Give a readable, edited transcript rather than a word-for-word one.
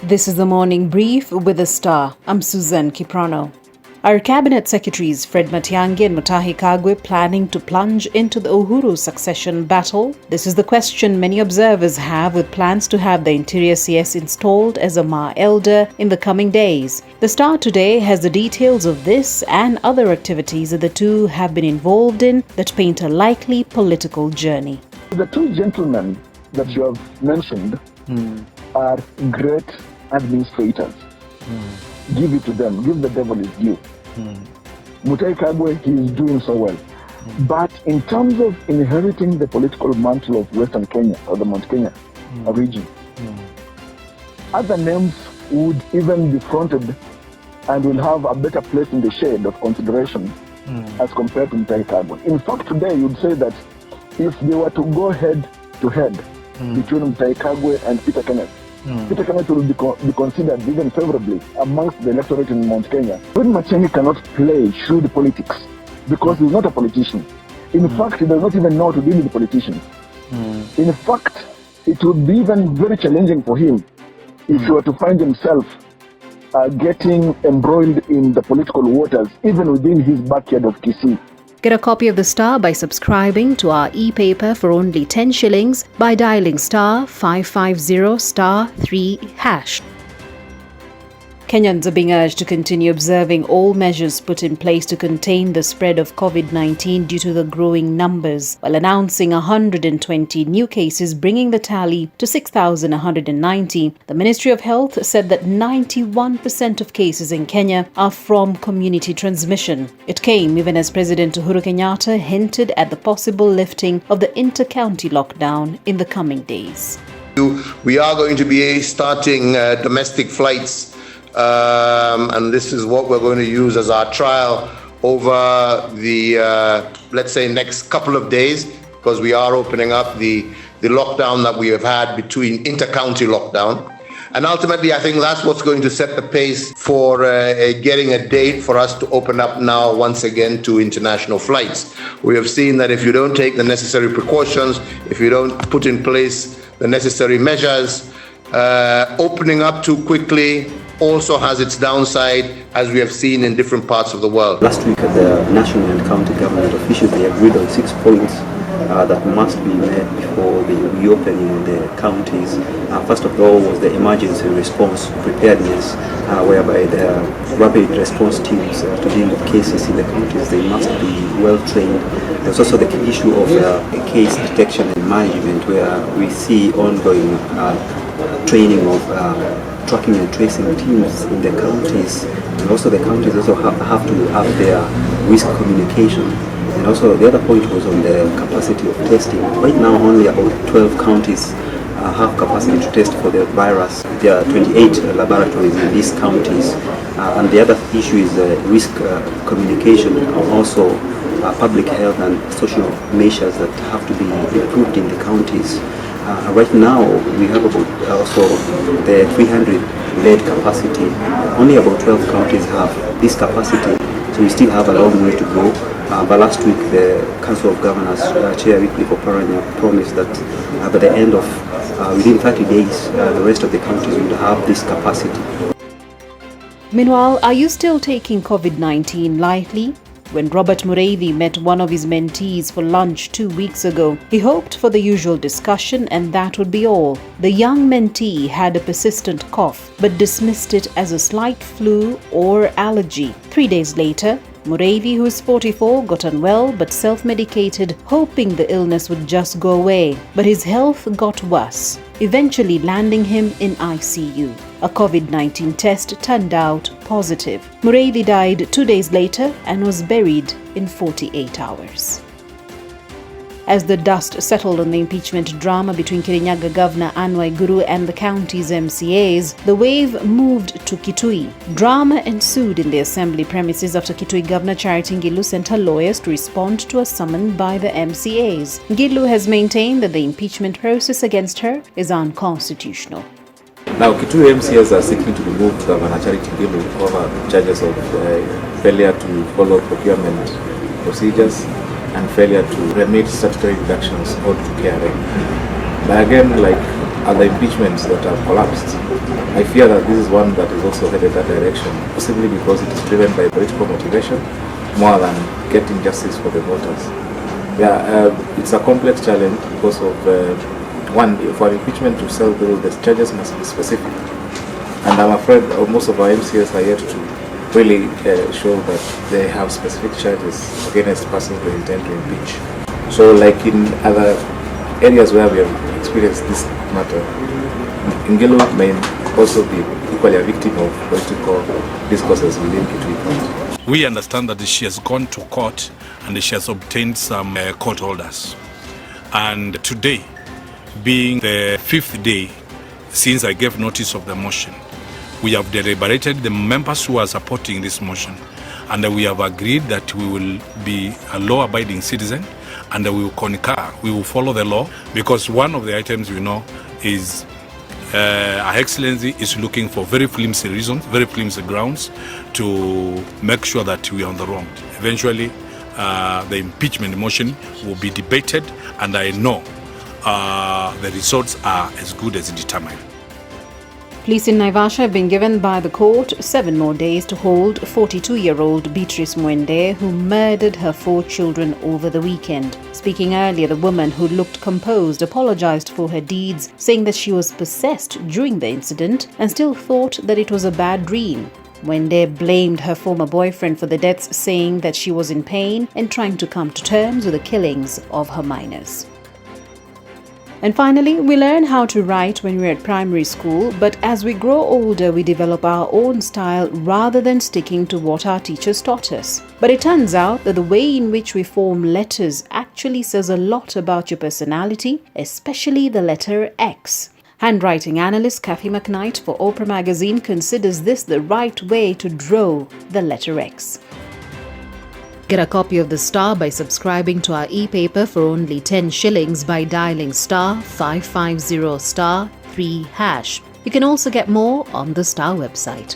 This is the morning brief with The Star. I'm Suzanne Kiprano. Are Cabinet Secretaries Fred Matiang'i and Mutahi Kagwe planning to plunge into the Uhuru succession battle? This is the question many observers have, with plans to have the Interior CS installed as a Ma elder in the coming days. The Star today has the details of this and other activities that the two have been involved in that paint a likely political journey. The two gentlemen that you have mentioned are great administrators. Give it to them. Give the devil his due. Mutahi Kagwe, he is doing so well. But in terms of inheriting the political mantle of Western Kenya or the Mount Kenya region, other names would even be fronted and will have a better place in the shade of consideration as compared to Mutahi Kagwe. In fact, today you'd say that if they were to go head to head between Mutahi Kagwe and Peter Kenneth, Peter Kenneth will be considered even favorably amongst the electorate in Mount Kenya. Fred Matiang'i cannot play shrewd politics because he's not a politician. In fact, he does not even know how to deal with politicians. In fact, it would be even very challenging for him if he were to find himself getting embroiled in the political waters, even within his backyard of Kisii. Get a copy of The Star by subscribing to our e-paper for only 10 shillings by dialing *550*3#. Kenyans are being urged to continue observing all measures put in place to contain the spread of COVID-19 due to the growing numbers, while announcing 120 new cases, bringing the tally to 6,190. The Ministry of Health said that 91% of cases in Kenya are from community transmission. It came even as President Uhuru Kenyatta hinted at the possible lifting of the inter-county lockdown in the coming days. We are going to be starting domestic flights. And this is what we're going to use as our trial over the, let's say, next couple of days, because we are opening up the lockdown that we have had between inter-county lockdown. And ultimately, I think that's what's going to set the pace for getting a date for us to open up now once again to international flights. We have seen that if you don't take the necessary precautions, if you don't put in place the necessary measures, opening up too quickly also has its downside, as we have seen in different parts of the world. Last week, the national and county government officials, they agreed on 6 points that must be met before the reopening of the counties. First of all was the emergency response preparedness, whereby the rapid response teams to deal with cases in the counties, they must be well trained. There's also the issue of case detection and management, where we see ongoing training of tracking and tracing teams in the counties, and also the counties also have to have their risk communication. And also the other point was on the capacity of testing. Right now only about 12 counties have capacity to test for the virus. There are 28 laboratories in these counties, and the other issue is risk communication, and also public health and social measures that have to be improved in the counties. Right now we have about also the 300 bed capacity. Only about 12 counties have this capacity, so we still have a long way to go. But last week the Council of Governors Chair Wycliffe Oparanya promised that by the end of within 30 days the rest of the counties will have this capacity. Meanwhile, are you still taking COVID-19 lightly? When Robert Mureithi met one of his mentees for lunch 2 weeks ago, he hoped for the usual discussion and that would be all. The young mentee had a persistent cough but dismissed it as a slight flu or allergy. 3 days later, Mureithi, who is 44, got unwell but self-medicated, hoping the illness would just go away. But his health got worse, eventually landing him in ICU. A COVID-19 test turned out positive. Mureithi died 2 days later and was buried in 48 hours. As the dust settled on the impeachment drama between Kirinyaga Governor Anne Waiguru and the county's MCAs, the wave moved to Kitui. Drama ensued in the assembly premises after Kitui Governor Charity Ngilu sent her lawyers to respond to a summon by the MCAs. Ngilu has maintained that the impeachment process against her is unconstitutional. Now, Kitui MCAs are seeking to remove Governor Charity Ngilu over charges of failure to follow procurement procedures and failure to remit statutory deductions owed to KRA. But again, like other impeachments that have collapsed. I fear that this is one that is also headed that direction, possibly because it is driven by political motivation more than getting justice for the voters. It's a complex challenge because of one, for impeachment to sell through, the charges must be specific, and I'm afraid most of our MCs are yet to really show that they have specific charges against persons they intend to impeach. So, like in other areas where we have experienced this matter, Ngilu may also be equally a victim of political discourses within Kitui County. We understand that she has gone to court and she has obtained some court orders. And today, being the 5th day since I gave notice of the motion, we have deliberated, the members who are supporting this motion, and we have agreed that we will be a law-abiding citizen and we will concur, we will follow the law, because one of the items we know is Her Excellency is looking for very flimsy reasons, very flimsy grounds to make sure that we are on the wrong. Eventually, the impeachment motion will be debated, and I know the results are as good as determined. Police in Naivasha have been given by the court 7 more days to hold 42-year-old Beatrice Mwende, who murdered her 4 children over the weekend. Speaking earlier, the woman, who looked composed, apologized for her deeds, saying that she was possessed during the incident and still thought that it was a bad dream. Mwende blamed her former boyfriend for the deaths, saying that she was in pain and trying to come to terms with the killings of her minors. And finally, we learn how to write when we're at primary school, but as we grow older, we develop our own style rather than sticking to what our teachers taught us. But it turns out that the way in which we form letters actually says a lot about your personality, especially the letter X. Handwriting analyst Kathy McKnight for Oprah Magazine considers this the right way to draw the letter X. Get a copy of The Star by subscribing to our e-paper for only 10 shillings by dialing *550*3#. You can also get more on the Star website.